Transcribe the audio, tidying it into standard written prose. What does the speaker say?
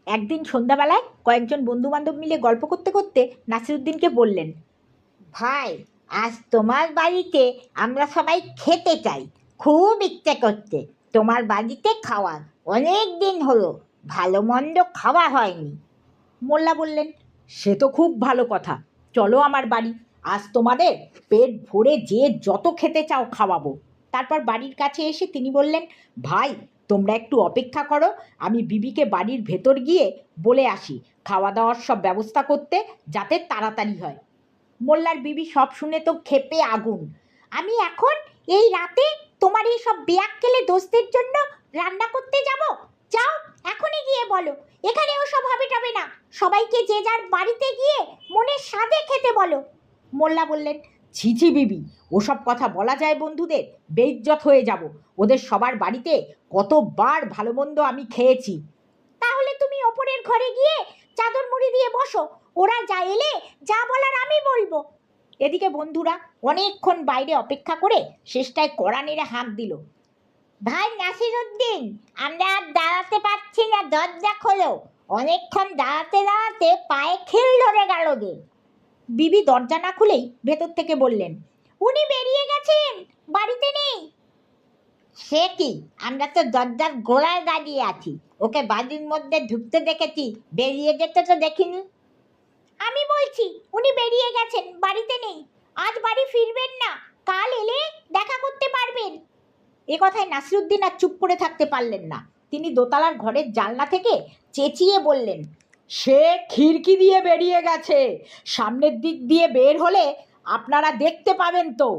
একদিন সন্ধ্যাবেলায় কয়েকজন বন্ধুবান্ধব মিলে গল্প করতে করতে নাসিরুদ্দিনকে বললেন, ভাই, আজ তোমার বাড়িতে আমরা সবাই খেতে চাই, খুব ইচ্ছে করছে তোমার বাড়িতে খাওয়ার। অনেক দিন হলো ভালো মন্দ খাওয়া হয়নি। মোল্লা বললেন, সে তো খুব ভালো কথা, চলো আমার বাড়ি, আজ তোমাদের পেট ভরে যে যত খেতে চাও খাওয়াবো। তারপর বাড়ির কাছে এসে তিনি বললেন, ভাই, তোমরা একটু অপেক্ষা করো, আমি বিবিকে বাড়ির ভেতর গিয়ে বলে আসি খাওয়া দাওয়ার সব ব্যবস্থা করতে, যাতে তাড়াতাড়ি হয়। মোল্লার বিবি সব শুনে তো ক্ষেপে আগুন। আমি এখন এই রাতে তোমার এই সব বেয়াক্কেলে দোস্তের জন্য রান্না করতে যাব? যাও, এখনই গিয়ে বলো এখানে ওসব হবে টবে না, সবাইকে যে যার বাড়িতে গিয়ে মনের স্বাদে খেতে বলো। মোল্লা বললেন, ছি ছি বিবি, ওসব কথা বলা যায় বন্ধুদের? বেইজ্জত হয়ে যাব। ওদের সবার বাড়িতে কতবার ভালো মন্দ আমি খেয়েছি। তাহলে তুমি ওপরের ঘরে গিয়ে চাদর মুড়ি দিয়ে বসো, ওরা যা এলে যা বলার আমি বলবো। এদিকে বন্ধুরা অনেকক্ষণ বাইরে অপেক্ষা করে শেষটায় কড়া নেড়ে হাঁক দিল, ভাই নাসিরুদ্দিন, আমরা আর দাঁড়াতে পারছি না, দরজা খোলো। অনেকক্ষণ দাঁড়াতে দাঁড়াতে পায়ে খিল ধরে গেল গে। বিবি দরজা না খুলেই ভেতর থেকে বললেন, উনি বেরিয়ে গেছেন, বাড়িতে নেই। সে কি, আমরা তো দরজার গোড়ায় দাঁড়িয়ে আছি, ওকে বাড়ির মধ্যে ঢুকতে দেখেছি, বেরিয়ে যেতে তো দেখিনি। আমি বলছি উনি বেরিয়ে গেছেন, বাড়িতে নেই, আজ বাড়ি ফিরবেন না, কাল এলে দেখা করতে পারবেন। এ কথায় নাসিরুদ্দিন আর চুপ করে থাকতে পারলেন না। তিনি দোতলার ঘরের জানলা থেকে চেঁচিয়ে বললেন, সে খিড়কি দিয়ে বেরিয়ে গেছে, সামনের দিক দিয়ে বের হলে আপনারা দেখতে পাবেন তো।